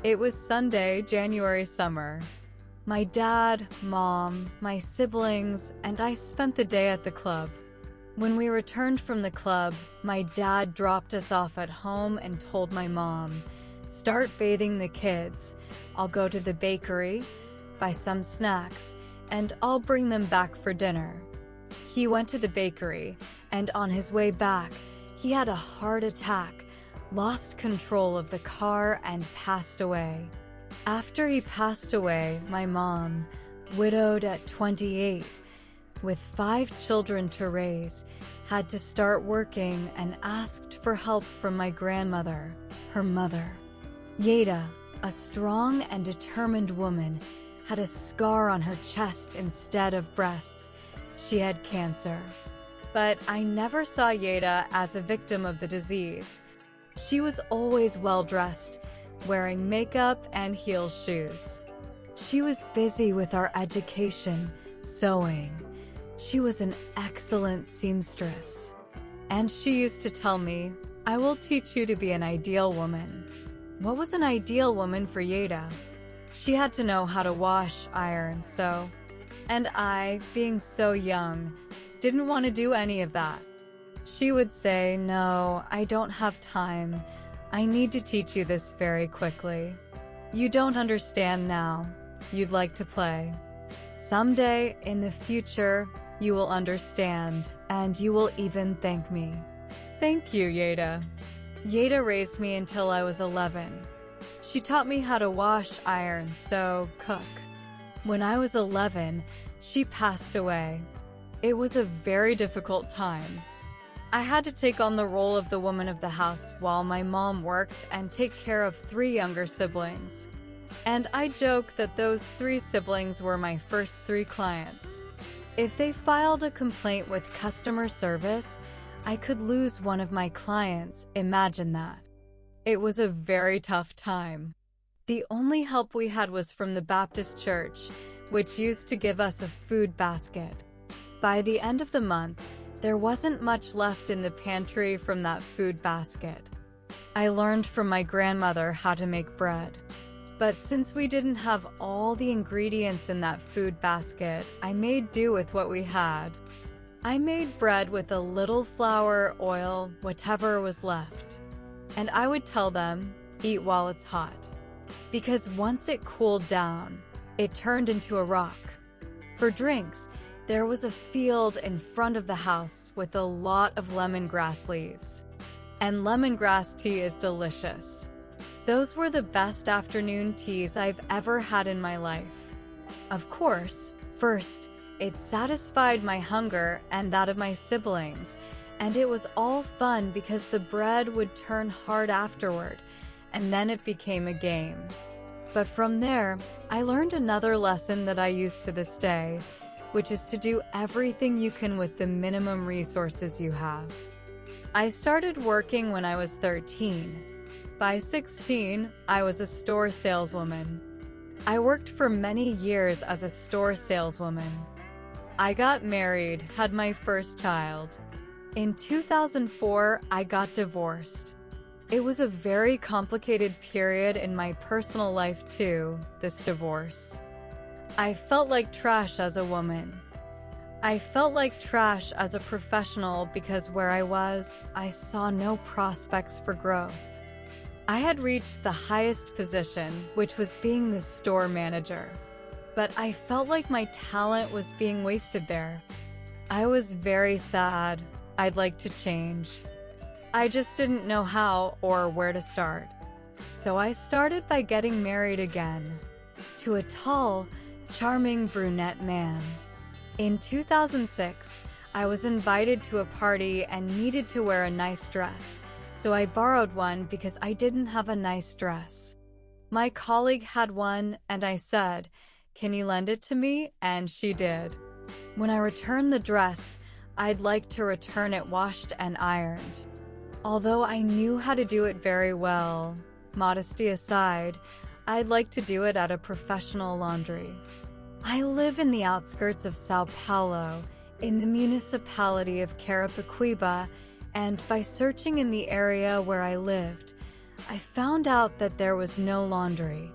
It was Sunday, January summer. My dad, mom, my siblings, and I spent the day at the club. When we returned from the club, my dad dropped us off at home and told my mom, "Start bathing the kids. I'll go to the bakery, buy some snacks, and I'll bring them back for dinner." He went to the bakery, and on his way back, he had a heart attack, lost control of the car, and passed away. After he passed away, my mom, widowed at 28, with 5 children to raise, had to start working and asked for help from my grandmother, her mother. Yeda, a strong and determined woman, had a scar on her chest instead of breasts. She had cancer. But I never saw Yeda as a victim of the disease. She was always well-dressed, wearing makeup and heel shoes. She was busy with our education, sewing. She was an excellent seamstress. And she used to tell me, "I will teach you to be an ideal woman." What was an ideal woman for Yeda? She had to know how to wash, iron, sew. And I, being so young, didn't want to do any of that. She would say, "No, I don't have time. I need to teach you this very quickly. You don't understand now. You'd like to play. Someday, in the future, you will understand, and you will even thank me." Thank you, Yeda. Yeda raised me until I was 11. She taught me how to wash, iron, sew, cook. When I was 11, she passed away. It was a very difficult time. I had to take on the role of the woman of the house while my mom worked and take care of 3 younger siblings. And I joke that those 3 siblings were my first 3 clients. If they filed a complaint with customer service, I could lose one of my clients. Imagine that. It was a very tough time. The only help we had was from the Baptist church, which used to give us a food basket. By the end of the month, there wasn't much left in the pantry from that food basket. I learned from my grandmother how to make bread. But since we didn't have all the ingredients in that food basket, I made do with what we had. I made bread with a little flour, oil, whatever was left. And I would tell them, "Eat while it's hot." Because once it cooled down, it turned into a rock. For drinks, there was a field in front of the house with a lot of lemongrass leaves. And lemongrass tea is delicious. Those were the best afternoon teas I've ever had in my life. Of course, first, it satisfied my hunger and that of my siblings, and it was all fun because the bread would turn hard afterward, and then it became a game. But from there, I learned another lesson that I use to this day, which is to do everything you can with the minimum resources you have. I started working when I was 13. By 16, I was a store saleswoman. I worked for many years as a store saleswoman. I got married, had my first child. In 2004, I got divorced. It was a very complicated period in my personal life too, this divorce. I felt like trash as a woman. I felt like trash as a professional because where I was, I saw no prospects for growth. I had reached the highest position, which was being the store manager. But I felt like my talent was being wasted there. I was very sad. I'd like to change. I just didn't know how or where to start. So I started by getting married again, to a tall, charming brunette man. In 2006, I was invited to a party and needed to wear a nice dress, so I borrowed one because I didn't have a nice dress. My colleague had one, and I said, "Can you lend it to me?" And she did. When I returned the dress, I'd like to return it washed and ironed. Although I knew how to do it very well, modesty aside, I'd like to do it at a professional laundry. I live in the outskirts of Sao Paulo, in the municipality of Carapicuíba, and by searching in the area where I lived, I found out that there was no laundry.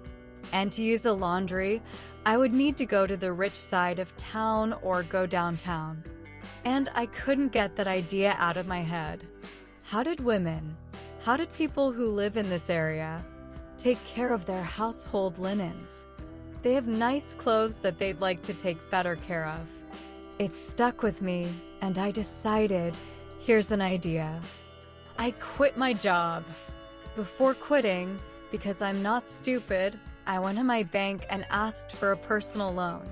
And to use a laundry, I would need to go to the rich side of town or go downtown. And I couldn't get that idea out of my head. How did people who live in this area take care of their household linens? They have nice clothes that they'd like to take better care of. It stuck with me, and I decided, here's an idea. I quit my job. Before quitting, because I'm not stupid, I went to my bank and asked for a personal loan.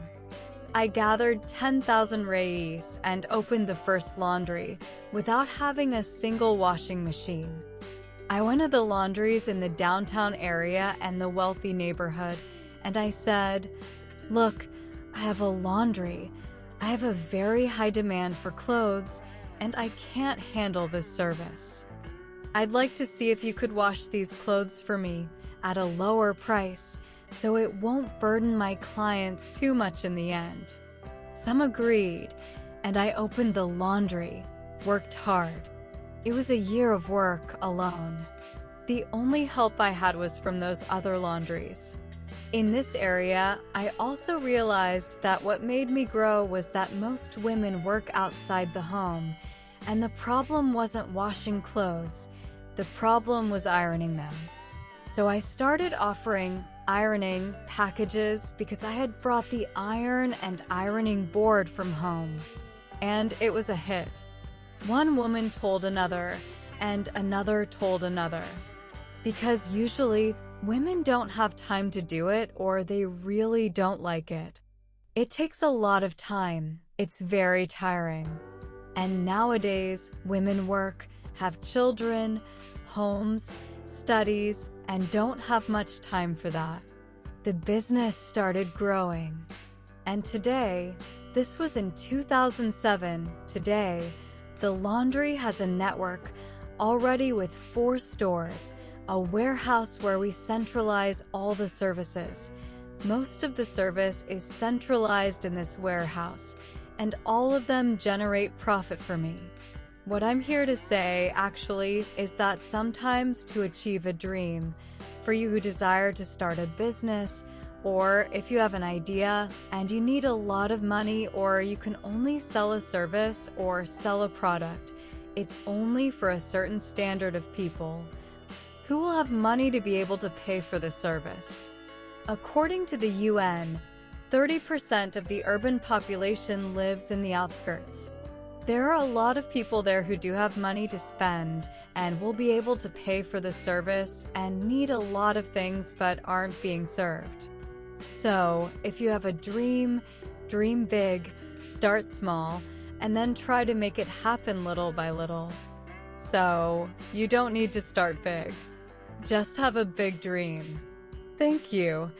I gathered 10,000 reais and opened the first laundry without having a single washing machine. I went to the laundries in the downtown area and the wealthy neighborhood, and I said, "Look, I have a laundry. I have a very high demand for clothes, and I can't handle this service. I'd like to see if you could wash these clothes for me at a lower price so it won't burden my clients too much in the end." Some agreed, and I opened the laundry, worked hard. It was a year of work alone. The only help I had was from those other laundries. In this area, I also realized that what made me grow was that most women work outside the home, and the problem wasn't washing clothes, the problem was ironing them. So I started offering ironing packages because I had brought the iron and ironing board from home, and it was a hit. One woman told another, and another told another. Because usually, women don't have time to do it or they really don't like it. It takes a lot of time. It's very tiring. And nowadays, women work, have children, homes, studies, and don't have much time for that. The business started growing. And today, this was in 2007, today, the laundry has a network already with 4 stores, a warehouse where we centralize all the services. Most of the service is centralized in this warehouse, and all of them generate profit for me. What I'm here to say, actually, is that sometimes to achieve a dream, for you who desire to start a business, or if you have an idea and you need a lot of money, or you can only sell a service or sell a product, it's only for a certain standard of people. Who will have money to be able to pay for the service? According to the UN, 30% of the urban population lives in the outskirts. There are a lot of people there who do have money to spend and will be able to pay for the service and need a lot of things but aren't being served. So, if you have a dream big, start small, and then try to make it happen little by little. So, you don't need to start big. Just have a big dream. Thank you.